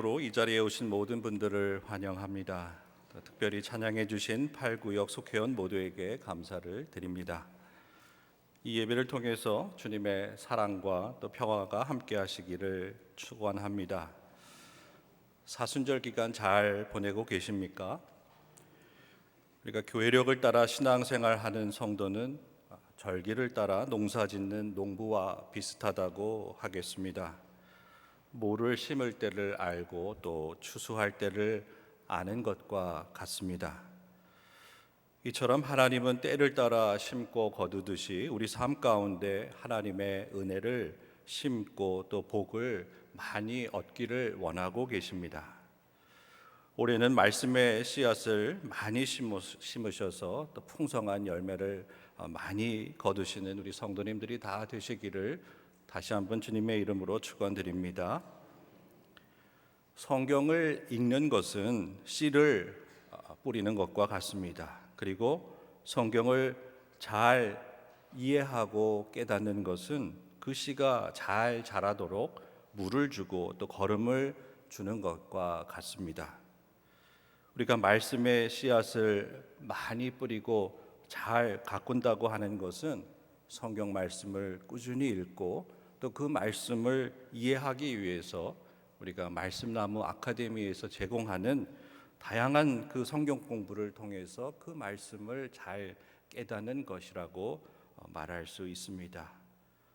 이 자리에 오신 모든 분들을 환영합니다. 특별히 찬양해 주신 8구역 속회원 모두에게 감사를 드립니다. 이 예배를 통해서 주님의 사랑과 또 평화가 함께 하시기를 축원합니다. 사순절 기간 잘 보내고 계십니까? 우리가 교회력을 따라 신앙생활하는 성도는 절기를 따라 농사짓는 농부와 비슷하다고 하겠습니다. 모를 심을 때를 알고 또 추수할 때를 아는 것과 같습니다. 이처럼 하나님은 때를 따라 심고 거두듯이 우리 삶 가운데 하나님의 은혜를 심고 또 복을 많이 얻기를 원하고 계십니다. 올해는 말씀의 씨앗을 많이 심으셔서 또 풍성한 열매를 많이 거두시는 우리 성도님들이 다 되시기를 다시 한번 주님의 이름으로 축원드립니다. 성경을 읽는 것은 씨를 뿌리는 것과 같습니다. 그리고 성경을 잘 이해하고 깨닫는 것은 그 씨가 잘 자라도록 물을 주고 또 거름을 주는 것과 같습니다. 우리가 말씀의 씨앗을 많이 뿌리고 잘 가꾼다고 하는 것은 성경 말씀을 꾸준히 읽고 또 그 말씀을 이해하기 위해서 우리가 말씀나무 아카데미에서 제공하는 다양한 그 성경 공부를 통해서 그 말씀을 잘 깨닫는 것이라고 말할 수 있습니다.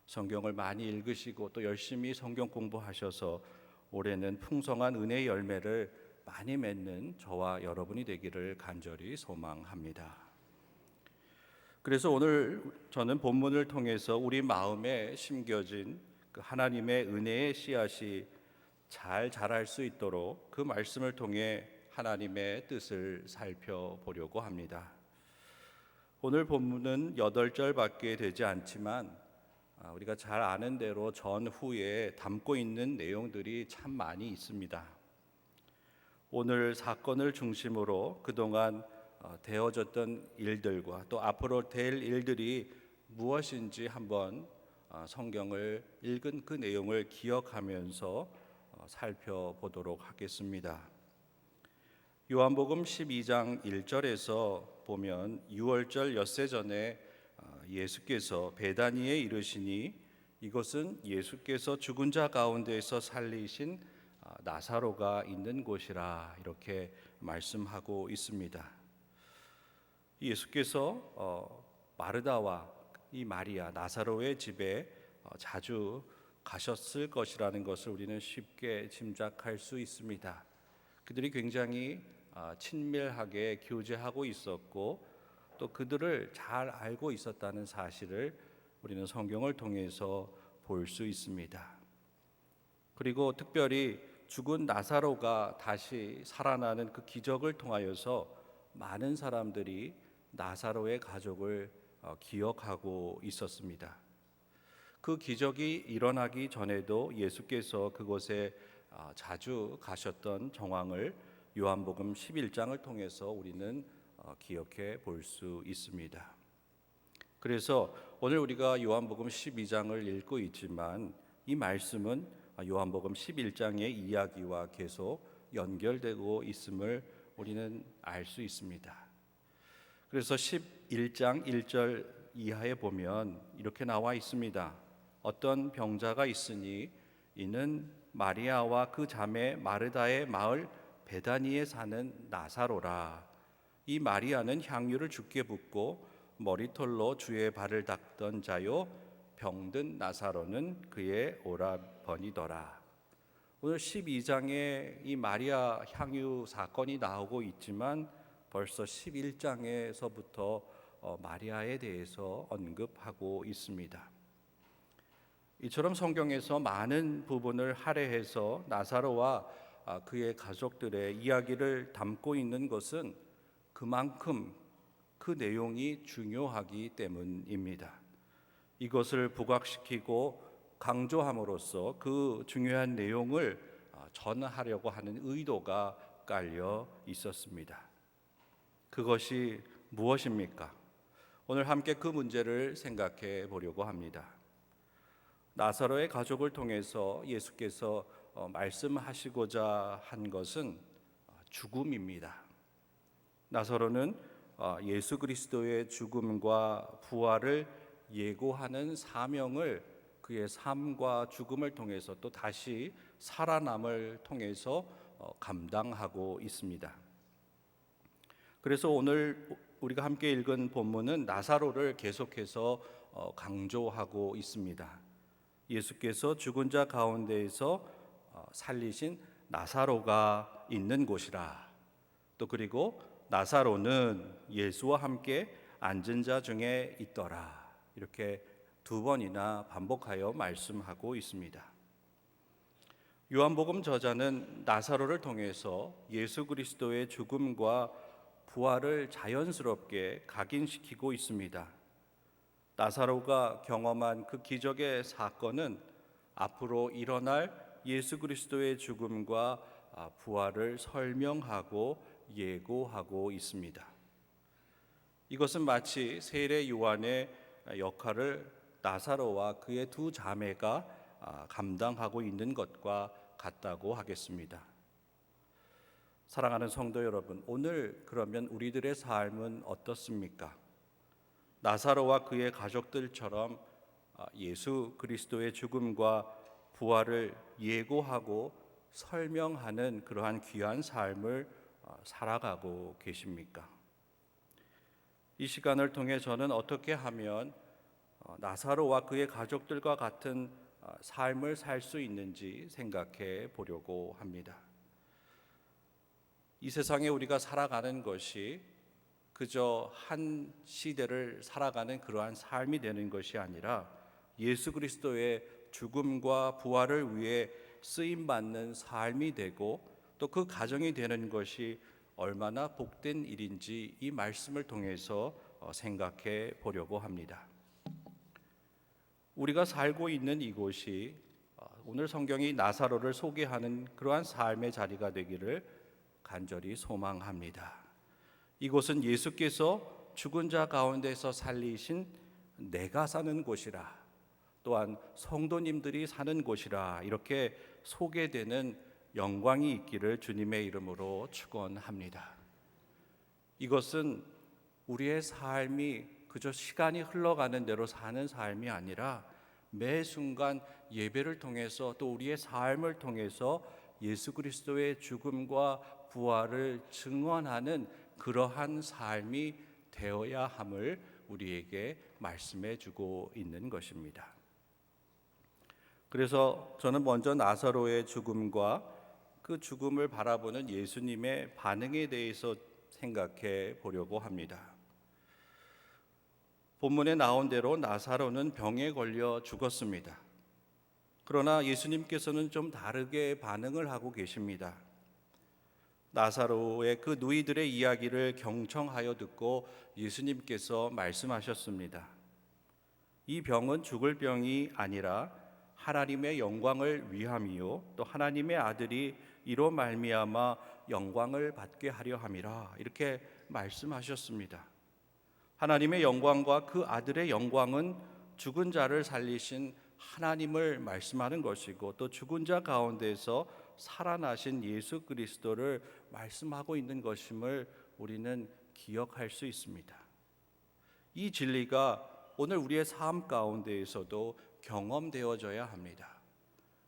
성경을 많이 읽으시고 또 열심히 성경 공부하셔서 올해는 풍성한 은혜의 열매를 많이 맺는 저와 여러분이 되기를 간절히 소망합니다. 그래서 오늘 저는 본문을 통해서 우리 마음에 심겨진 그 하나님의 은혜의 씨앗이 잘 자랄 수 있도록 그 말씀을 통해 하나님의 뜻을 살펴보려고 합니다. 오늘 본문은 8절밖에 되지 않지만 우리가 잘 아는 대로 전후에 담고 있는 내용들이 참 많이 있습니다. 오늘 사건을 중심으로 그동안 되어졌던 일들과 또 앞으로 될 일들이 무엇인지 한번 성경을 읽은 그 내용을 기억하면서 살펴보도록 하겠습니다. 요한복음 12장 1절에서 보면 유월절 엿새 전에 예수께서 베다니에 이르시니 이곳은 예수께서 죽은 자 가운데에서 살리신 나사로가 있는 곳이라 이렇게 말씀하고 있습니다. 예수께서 마르다와 이 마리아 나사로의 집에 자주 가셨을 것이라는 것을 우리는 쉽게 짐작할 수 있습니다. 그들이 굉장히 친밀하게 교제하고 있었고 또 그들을 잘 알고 있었다는 사실을 우리는 성경을 통해서 볼 수 있습니다. 그리고 특별히 죽은 나사로가 다시 살아나는 그 기적을 통하여서 많은 사람들이 나사로의 가족을 기억하고 있었습니다. 그 기적이 일어나기 전에도 예수께서 그곳에 자주 가셨던 정황을 요한복음 11장을 통해서 우리는 기억해 볼 수 있습니다. 그래서 오늘 우리가 요한복음 12장을 읽고 있지만 이 말씀은 요한복음 11장의 이야기와 계속 연결되고 있음을 우리는 알 수 있습니다. 그래서 11장 1절 이하에 보면 이렇게 나와 있습니다. 어떤 병자가 있으니 이는 마리아와 그 자매 마르다의 마을 베다니에 사는 나사로라. 이 마리아는 향유를 주께 붓고 머리털로 주의 발을 닦던 자요 병든 나사로는 그의 오라버니더라. 오늘 12장에 이 마리아 향유 사건이 나오고 있지만 벌써 11장에서부터 마리아에 대해서 언급하고 있습니다. 이처럼 성경에서 많은 부분을 할애해서 나사로와 그의 가족들의 이야기를 담고 있는 것은 그만큼 그 내용이 중요하기 때문입니다. 이것을 부각시키고 강조함으로써 그 중요한 내용을 전하려고 하는 의도가 깔려 있었습니다. 그것이 무엇입니까? 오늘 함께 그 문제를 생각해 보려고 합니다. 나사로의 가족을 통해서 예수께서 말씀하시고자 한 것은 죽음입니다. 나사로는 예수 그리스도의 죽음과 부활을 예고하는 사명을 그의 삶과 죽음을 통해서 또 다시 살아남을 통해서 감당하고 있습니다. 그래서 오늘 우리가 함께 읽은 본문은 나사로를 계속해서 강조하고 있습니다. 예수께서 죽은 자 가운데에서 살리신 나사로가 있는 곳이라. 또 그리고 나사로는 예수와 함께 앉은 자 중에 있더라. 이렇게 두 번이나 반복하여 말씀하고 있습니다. 요한복음 저자는 나사로를 통해서 예수 그리스도의 죽음과 부활을 자연스럽게 각인시키고 있습니다. 나사로가 경험한 그 기적의 사건은 앞으로 일어날 예수 그리스도의 죽음과 부활을 설명하고 예고하고 있습니다. 이것은 마치 세례 요한의 역할을 나사로와 그의 두 자매가 감당하고 있는 것과 같다고 하겠습니다. 사랑하는 성도 여러분, 오늘 그러면 우리들의 삶은 어떻습니까? 나사로와 그의 가족들처럼 예수 그리스도의 죽음과 부활을 예고하고 설명하는 그러한 귀한 삶을 살아가고 계십니까? 이 시간을 통해 저는 어떻게 하면 나사로와 그의 가족들과 같은 삶을 살 수 있는지 생각해 보려고 합니다. 이 세상에 우리가 살아가는 것이 그저 한 시대를 살아가는 그러한 삶이 되는 것이 아니라 예수 그리스도의 죽음과 부활을 위해 쓰임받는 삶이 되고 또 그 가정이 되는 것이 얼마나 복된 일인지 이 말씀을 통해서 생각해 보려고 합니다. 우리가 살고 있는 이곳이 오늘 성경이 나사로를 소개하는 그러한 삶의 자리가 되기를 간절히 소망합니다. 이곳은 예수께서 죽은 자 가운데서 살리신 내가 사는 곳이라, 또한 성도님들이 사는 곳이라 이렇게 소개되는 영광이 있기를 주님의 이름으로 축원합니다. 이것은 우리의 삶이 그저 시간이 흘러가는 대로 사는 삶이 아니라 매 순간 예배를 통해서 또 우리의 삶을 통해서 예수 그리스도의 죽음과 부활을 증언하는 그러한 삶이 되어야 함을 우리에게 말씀해 주고 있는 것입니다. 그래서 저는 먼저 나사로의 죽음과 그 죽음을 바라보는 예수님의 반응에 대해서 생각해 보려고 합니다. 본문에 나온 대로 나사로는 병에 걸려 죽었습니다. 그러나 예수님께서는 좀 다르게 반응을 하고 계십니다. 나사로의 그 누이들의 이야기를 경청하여 듣고 예수님께서 말씀하셨습니다. 이 병은 죽을 병이 아니라 하나님의 영광을 위함이요 또 하나님의 아들이 이로 말미암아 영광을 받게 하려 함이라. 이렇게 말씀하셨습니다. 하나님의 영광과 그 아들의 영광은 죽은 자를 살리신 하나님을 말씀하는 것이고 또 죽은 자 가운데서 살아나신 예수 그리스도를 말씀하고 있는 것임을 우리는 기억할 수 있습니다. 이 진리가 오늘 우리의 삶 가운데에서도 경험되어져야 합니다.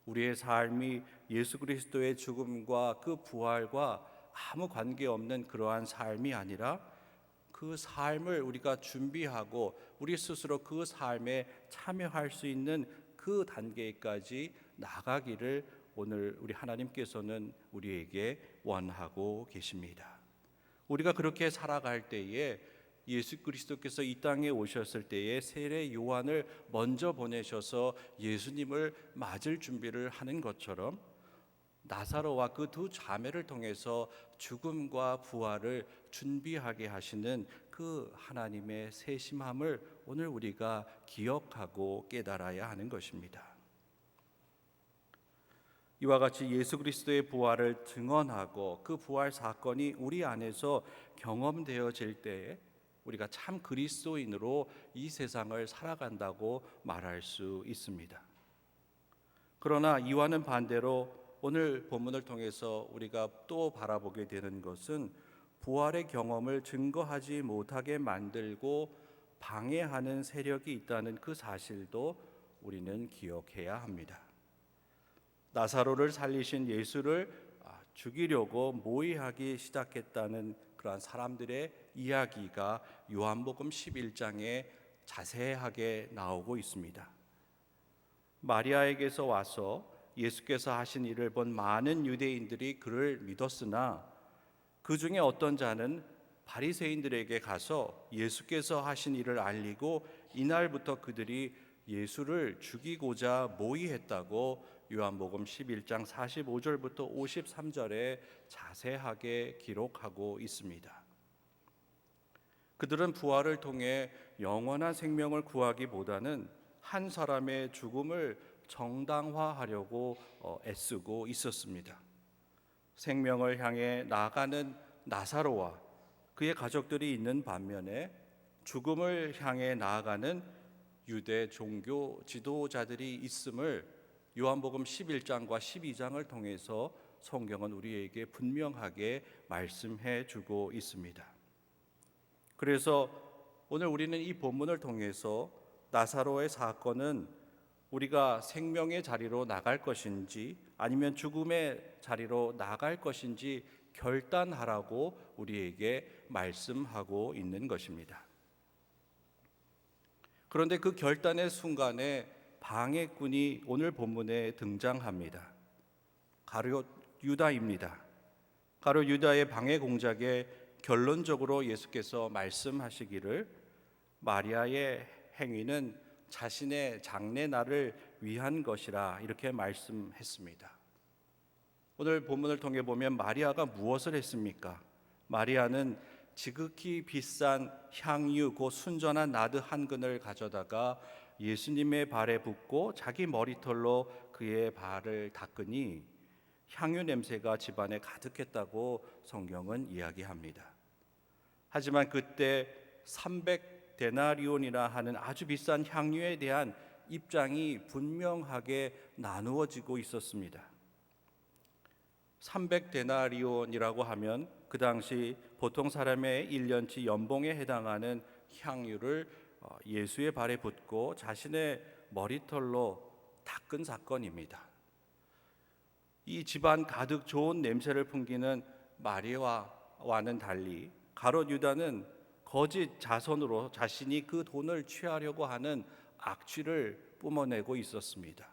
우리의 삶이 예수 그리스도의 죽음과 그 부활과 아무 관계없는 그러한 삶이 아니라 그 삶을 우리가 준비하고 우리 스스로 그 삶에 참여할 수 있는 그 단계까지 나가기를 오늘 우리 하나님께서는 우리에게 원하고 계십니다. 우리가 그렇게 살아갈 때에 예수 그리스도께서 이 땅에 오셨을 때에 세례 요한을 먼저 보내셔서 예수님을 맞을 준비를 하는 것처럼 나사로와 그 두 자매를 통해서 죽음과 부활을 준비하게 하시는 그 하나님의 세심함을 오늘 우리가 기억하고 깨달아야 하는 것입니다. 이와 같이 예수 그리스도의 부활을 증언하고 그 부활 사건이 우리 안에서 경험되어질 때에 우리가 참 그리스도인으로 이 세상을 살아간다고 말할 수 있습니다. 그러나 이와는 반대로 오늘 본문을 통해서 우리가 또 바라보게 되는 것은 부활의 경험을 증거하지 못하게 만들고 방해하는 세력이 있다는 그 사실도 우리는 기억해야 합니다. 나사로를 살리신 예수를 죽이려고 모의하기 시작했다는 그러한 사람들의 이야기가 요한복음 11장에 자세하게 나오고 있습니다. 마리아에게서 와서 예수께서 하신 일을 본 많은 유대인들이 그를 믿었으나 그 중에 어떤 자는 바리새인들에게 가서 예수께서 하신 일을 알리고 이날부터 그들이 예수를 죽이고자 모의했다고 요한복음 11장 45절부터 53절에 자세하게 기록하고 있습니다. 그들은 부활을 통해 영원한 생명을 구하기보다는 한 사람의 죽음을 정당화하려고 애쓰고 있었습니다. 생명을 향해 나아가는 나사로와 그의 가족들이 있는 반면에 죽음을 향해 나아가는 유대 종교 지도자들이 있음을 요한복음 11장과 12장을 통해서 성경은 우리에게 분명하게 말씀해 주고 있습니다. 그래서 오늘 우리는 이 본문을 통해서 나사로의 사건은 우리가 생명의 자리로 나갈 것인지 아니면 죽음의 자리로 나갈 것인지 결단하라고 우리에게 말씀하고 있는 것입니다. 그런데 그 결단의 순간에 방해꾼이 오늘 본문에 등장합니다. 가룟 유다입니다. 가룟 유다의 방해 공작에 결론적으로 예수께서 말씀하시기를 마리아의 행위는 자신의 장래날을 위한 것이라 이렇게 말씀했습니다. 오늘 본문을 통해 보면 마리아가 무엇을 했습니까? 마리아는 지극히 비싼 향유 곧 순전한 나드 한 근을 가져다가 예수님의 발에 붓고 자기 머리털로 그의 발을 닦으니 향유 냄새가 집안에 가득했다고 성경은 이야기합니다. 하지만 그때 300데나리온이라 하는 아주 비싼 향유에 대한 입장이 분명하게 나누어지고 있었습니다. 300데나리온이라고 하면 그 당시 보통 사람의 1년치 연봉에 해당하는 향유를 예수의 발에 붓고 자신의 머리털로 닦은 사건입니다. 이 집안 가득 좋은 냄새를 풍기는 마리아와는 달리 가룟 유다는 거짓 자선으로 자신이 그 돈을 취하려고 하는 악취를 뿜어내고 있었습니다.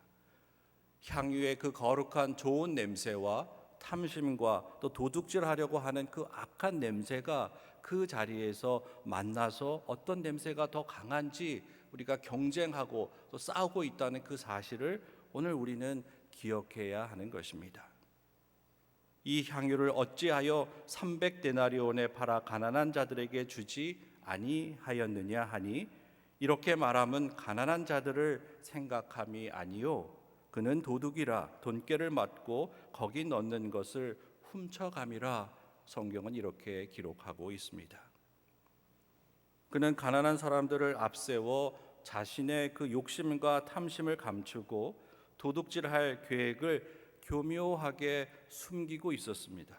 향유의 그 거룩한 좋은 냄새와 탐심과 또 도둑질하려고 하는 그 악한 냄새가 그 자리에서 만나서 어떤 냄새가 더 강한지 우리가 경쟁하고 또 싸우고 있다는 그 사실을 오늘 우리는 기억해야 하는 것입니다. 이 향유를 어찌하여 300데나리온에 팔아 가난한 자들에게 주지 아니하였느냐 하니 이렇게 말함은 가난한 자들을 생각함이 아니요 그는 도둑이라 돈깨를 맞고 거기 넣는 것을 훔쳐감이라 성경은 이렇게 기록하고 있습니다. 그는 가난한 사람들을 앞세워 자신의 그 욕심과 탐심을 감추고 도둑질할 계획을 교묘하게 숨기고 있었습니다.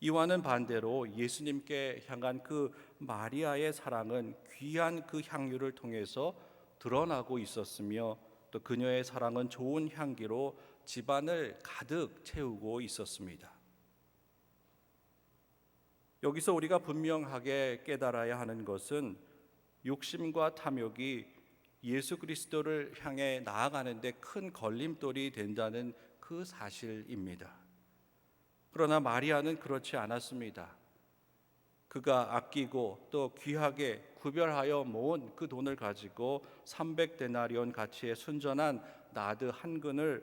이와는 반대로 예수님께 향한 그 마리아의 사랑은 귀한 그 향유를 통해서 드러나고 있었으며 또 그녀의 사랑은 좋은 향기로 집안을 가득 채우고 있었습니다. 여기서 우리가 분명하게 깨달아야 하는 것은 욕심과 탐욕이 예수 그리스도를 향해 나아가는데 큰 걸림돌이 된다는 그 사실입니다. 그러나 마리아는 그렇지 않았습니다. 그가 아끼고 또 귀하게 구별하여 모은 그 돈을 가지고 300데나리온 가치의 순전한 나드 한 근을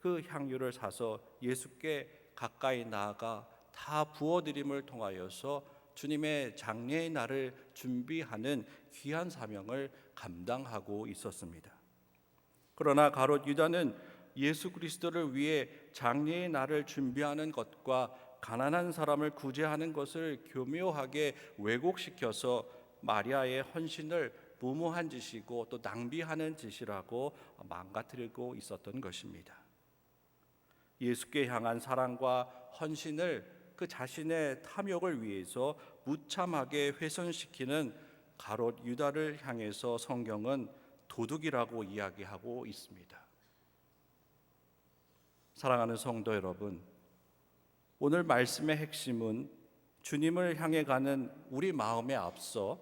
그 향유를 사서 예수께 가까이 나아가 다 부어드림을 통하여서 주님의 장례의 날을 준비하는 귀한 사명을 감당하고 있었습니다. 그러나 가룟 유다는 예수 그리스도를 위해 장례의 날을 준비하는 것과 가난한 사람을 구제하는 것을 교묘하게 왜곡시켜서 마리아의 헌신을 무모한 짓이고 또 낭비하는 짓이라고 망가뜨리고 있었던 것입니다. 예수께 향한 사랑과 헌신을 그 자신의 탐욕을 위해서 무참하게 훼손시키는 가롯 유다를 향해서 성경은 도둑이라고 이야기하고 있습니다. 사랑하는 성도 여러분, 오늘 말씀의 핵심은 주님을 향해 가는 우리 마음에 앞서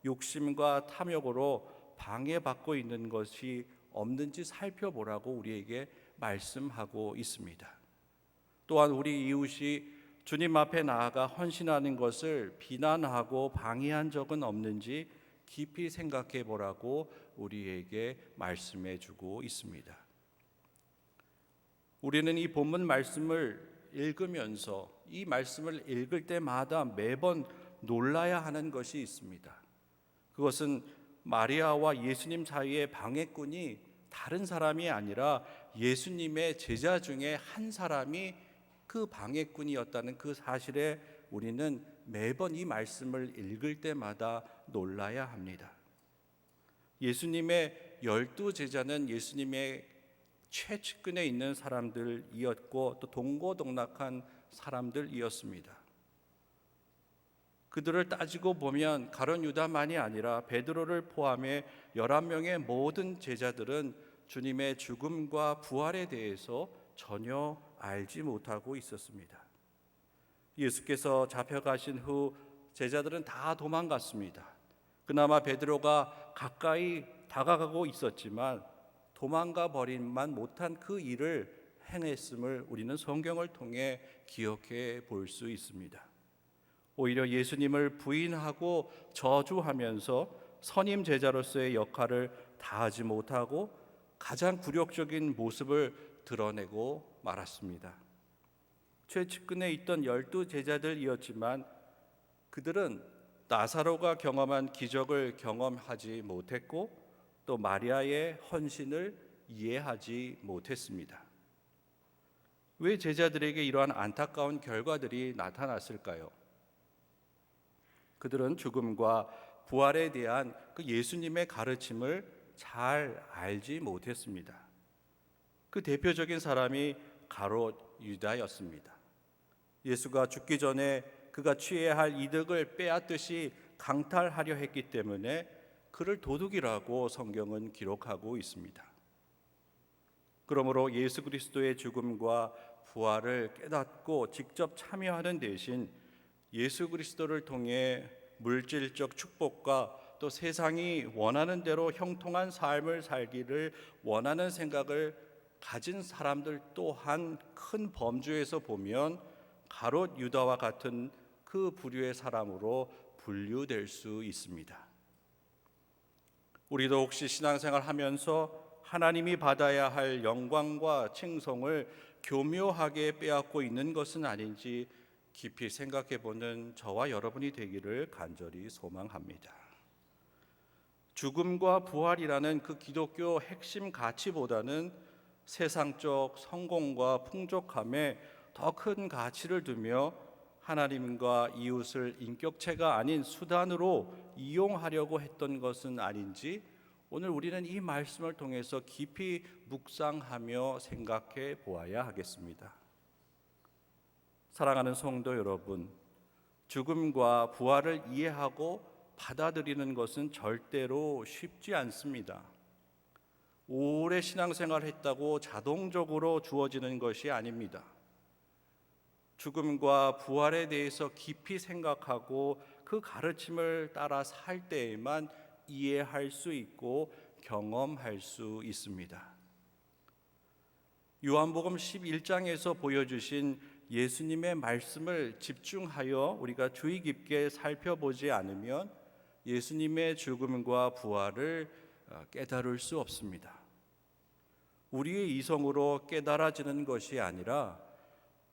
욕심과 탐욕으로 방해받고 있는 것이 없는지 살펴보라고 우리에게 말씀하고 있습니다. 또한 우리 이웃이 주님 앞에 나아가 헌신하는 것을 비난하고 방해한 적은 없는지 깊이 생각해 보라고 우리에게 말씀해 주고 있습니다. 우리는 이 본문 말씀을 읽으면서 이 말씀을 읽을 때마다 매번 놀라야 하는 것이 있습니다. 그것은 마리아와 예수님 사이의 방해꾼이 다른 사람이 아니라 예수님의 제자 중에 한 사람이 그 방해꾼이었다는 그 사실에 우리는 매번 이 말씀을 읽을 때마다 놀라야 합니다. 예수님의 12제자는 예수님의 최측근에 있는 사람들이었고 또 동고동락한 사람들이었습니다. 그들을 따지고 보면 가룟 유다만이 아니라 베드로를 포함해 11명의 모든 제자들은 주님의 죽음과 부활에 대해서 전혀 알지 못하고 있었습니다. 예수께서 잡혀가신 후 제자들은 다 도망갔습니다. 그나마 베드로가 가까이 다가가고 있었지만 도망가 버림만 못한 그 일을 행했음을 우리는 성경을 통해 기억해 볼 수 있습니다. 오히려 예수님을 부인하고 저주하면서 선임 제자로서의 역할을 다하지 못하고 가장 굴욕적인 모습을 드러내고 말았습니다. 최측근에 있던 12제자들이었지만 그들은 나사로가 경험한 기적을 경험하지 못했고 또 마리아의 헌신을 이해하지 못했습니다. 왜 제자들에게 이러한 안타까운 결과들이 나타났을까요? 그들은 죽음과 부활에 대한 그 예수님의 가르침을 잘 알지 못했습니다. 그 대표적인 사람이 가롯 유다였습니다. 예수가 죽기 전에 그가 취해야 할 이득을 빼앗듯이 강탈하려 했기 때문에 그를 도둑이라고 성경은 기록하고 있습니다. 그러므로 예수 그리스도의 죽음과 부활을 깨닫고 직접 참여하는 대신 예수 그리스도를 통해 물질적 축복과 또 세상이 원하는 대로 형통한 삶을 살기를 원하는 생각을 가진 사람들 또한 큰 범주에서 보면 가롯 유다와 같은 그 부류의 사람으로 분류될 수 있습니다. 우리도 혹시 신앙생활 하면서 하나님이 받아야 할 영광과 칭송을 교묘하게 빼앗고 있는 것은 아닌지 깊이 생각해 보는 저와 여러분이 되기를 간절히 소망합니다. 죽음과 부활이라는 그 기독교 핵심 가치보다는 세상적 성공과 풍족함에 더 큰 가치를 두며 하나님과 이웃을 인격체가 아닌 수단으로 이용하려고 했던 것은 아닌지 오늘 우리는 이 말씀을 통해서 깊이 묵상하며 생각해 보아야 하겠습니다. 사랑하는 성도 여러분, 죽음과 부활을 이해하고 받아들이는 것은 절대로 쉽지 않습니다. 오래 신앙생활을 했다고 자동적으로 주어지는 것이 아닙니다. 죽음과 부활에 대해서 깊이 생각하고 그 가르침을 따라 살 때에만 이해할 수 있고 경험할 수 있습니다. 요한복음 11장에서 보여주신 예수님의 말씀을 집중하여 우리가 주의 깊게 살펴보지 않으면 예수님의 죽음과 부활을 깨달을 수 없습니다. 우리의 이성으로 깨달아지는 것이 아니라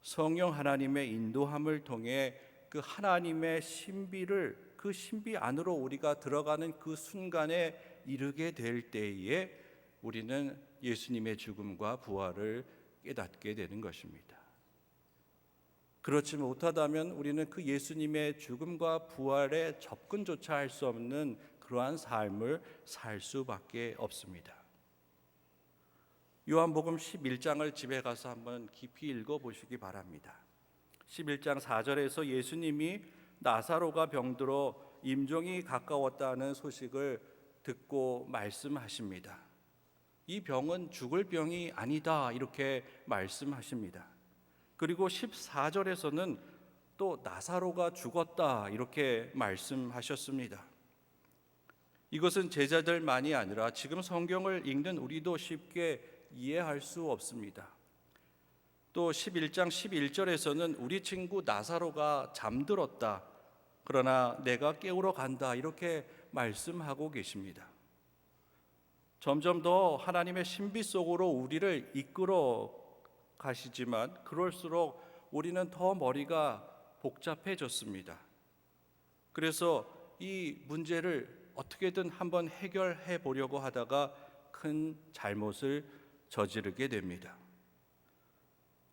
성령 하나님의 인도함을 통해 그 하나님의 신비를 그 신비 안으로 우리가 들어가는 그 순간에 이르게 될 때에 우리는 예수님의 죽음과 부활을 깨닫게 되는 것입니다. 그렇지 못하다면 우리는 그 예수님의 죽음과 부활에 접근조차 할 수 없는 그러한 삶을 살 수밖에 없습니다. 요한복음 11장을 집에 가서 한번 깊이 읽어보시기 바랍니다. 11장 4절에서 예수님이 나사로가 병들어 임종이 가까웠다는 소식을 듣고 말씀하십니다. 이 병은 죽을 병이 아니다 이렇게 말씀하십니다. 그리고 14절에서는 또 나사로가 죽었다 이렇게 말씀하셨습니다. 이것은 제자들만이 아니라 지금 성경을 읽는 우리도 쉽게 이해할 수 없습니다. 또 11장 11절에서는 우리 친구 나사로가 잠들었다. 그러나 내가 깨우러 간다. 이렇게 말씀하고 계십니다. 점점 더 하나님의 신비 속으로 우리를 이끌어 가시지만 그럴수록 우리는 더 머리가 복잡해졌습니다. 그래서 이 문제를 어떻게든 한번 해결해 보려고 하다가 큰 잘못을 저지르게 됩니다.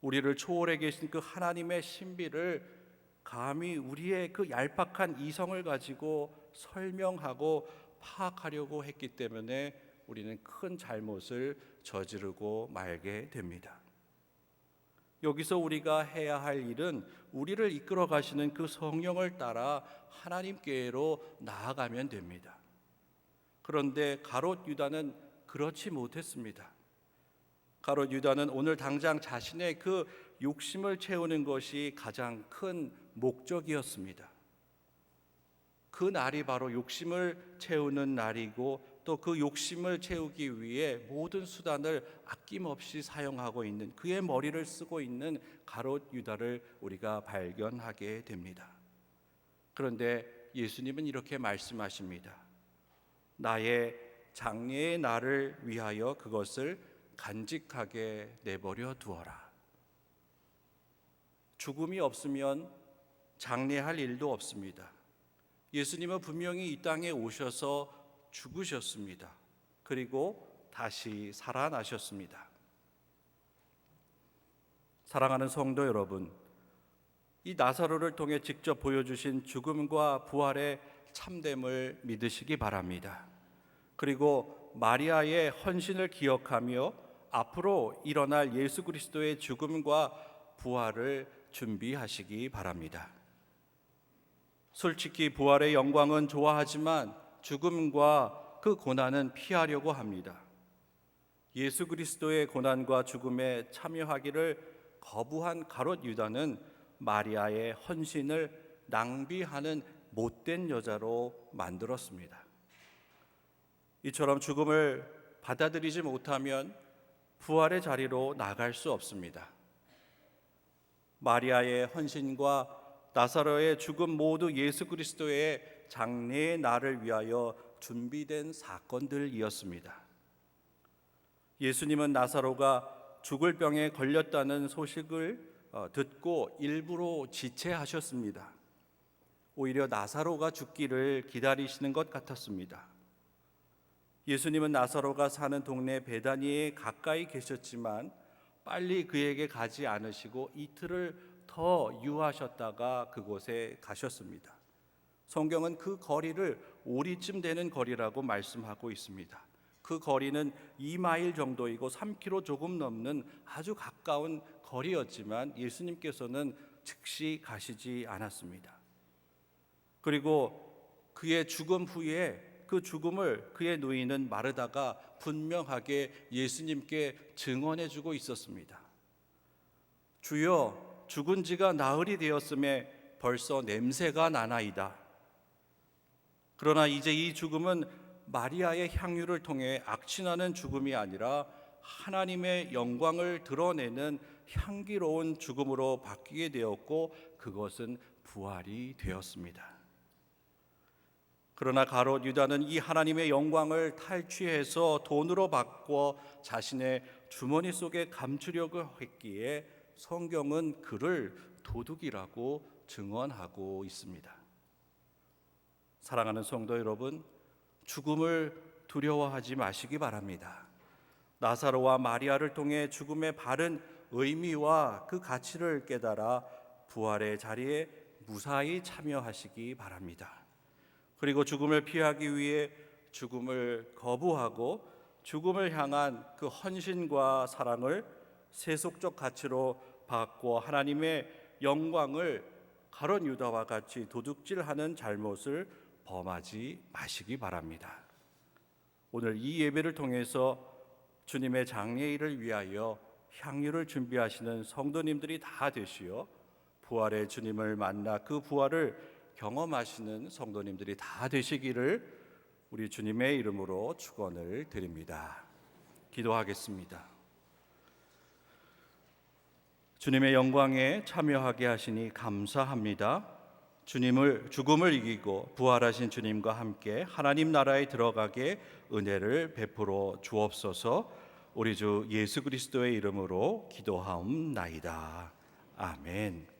우리를 초월해 계신 그 하나님의 신비를 감히 우리의 그 얄팍한 이성을 가지고 설명하고 파악하려고 했기 때문에 우리는 큰 잘못을 저지르고 말게 됩니다. 여기서 우리가 해야 할 일은 우리를 이끌어 가시는 그 성령을 따라 하나님께로 나아가면 됩니다. 그런데 가롯 유다는 그렇지 못했습니다. 가롯 유다는 오늘 당장 자신의 그 욕심을 채우는 것이 가장 큰 목적이었습니다. 그 날이 바로 욕심을 채우는 날이고 또 그 욕심을 채우기 위해 모든 수단을 아낌없이 사용하고 있는 그의 머리를 쓰고 있는 가롯 유다를 우리가 발견하게 됩니다. 그런데 예수님은 이렇게 말씀하십니다. 나의 장래의 날을 위하여 그것을 간직하게 내버려 두어라. 죽음이 없으면 장래할 일도 없습니다. 예수님은 분명히 이 땅에 오셔서 죽으셨습니다. 그리고 다시 살아나셨습니다. 사랑하는 성도 여러분, 이 나사로를 통해 직접 보여주신 죽음과 부활의 참됨을 믿으시기 바랍니다. 그리고 마리아의 헌신을 기억하며 앞으로 일어날 예수 그리스도의 죽음과 부활을 준비하시기 바랍니다. 솔직히 부활의 영광은 좋아하지만 죽음과 그 고난은 피하려고 합니다. 예수 그리스도의 고난과 죽음에 참여하기를 거부한 가롯 유다는 마리아의 헌신을 낭비하는 못된 여자로 만들었습니다. 이처럼 죽음을 받아들이지 못하면 부활의 자리로 나갈 수 없습니다. 마리아의 헌신과 나사로의 죽음 모두 예수 그리스도의 장래의 날을 위하여 준비된 사건들이었습니다. 예수님은 나사로가 죽을 병에 걸렸다는 소식을 듣고 일부러 지체하셨습니다. 오히려 나사로가 죽기를 기다리시는 것 같았습니다. 예수님은 나사로가 사는 동네 베다니에 가까이 계셨지만 빨리 그에게 가지 않으시고 이틀을 더 유하셨다가 그곳에 가셨습니다. 성경은 그 거리를 오리쯤 되는 거리라고 말씀하고 있습니다. 그 거리는 2마일 정도이고 3km 조금 넘는 아주 가까운 거리였지만 예수님께서는 즉시 가시지 않았습니다. 그리고 그의 죽음 후에 그 죽음을 그의 노인은 마르다가 분명하게 예수님께 증언해주고 있었습니다. 주여, 죽은 지가 나흘이 되었음에 벌써 냄새가 나나이다. 그러나 이제 이 죽음은 마리아의 향유를 통해 악취나는 죽음이 아니라 하나님의 영광을 드러내는 향기로운 죽음으로 바뀌게 되었고 그것은 부활이 되었습니다. 그러나 가롯 유다는 이 하나님의 영광을 탈취해서 돈으로 바꿔 자신의 주머니 속에 감추려고 했기에 성경은 그를 도둑이라고 증언하고 있습니다. 사랑하는 성도 여러분, 죽음을 두려워하지 마시기 바랍니다. 나사로와 마리아를 통해 죽음의 바른 의미와 그 가치를 깨달아 부활의 자리에 무사히 참여하시기 바랍니다. 그리고 죽음을 피하기 위해 죽음을 거부하고 죽음을 향한 그 헌신과 사랑을 세속적 가치로 받고 하나님의 영광을 가룟 유다와 같이 도둑질하는 잘못을 범하지 마시기 바랍니다. 오늘 이 예배를 통해서 주님의 장례일을 위하여 향유를 준비하시는 성도님들이 다 되시어 부활의 주님을 만나 그 부활을 경험하시는 성도님들이 다 되시기를 우리 주님의 이름으로 축원을 드립니다. 기도하겠습니다. 주님의 영광에 참여하게 하시니 감사합니다. 죽음을 이기고 부활하신 주님과 함께 하나님 나라에 들어가게 은혜를 베풀어 주옵소서. 우리 주 예수 그리스도의 이름으로 기도하옵나이다. 아멘.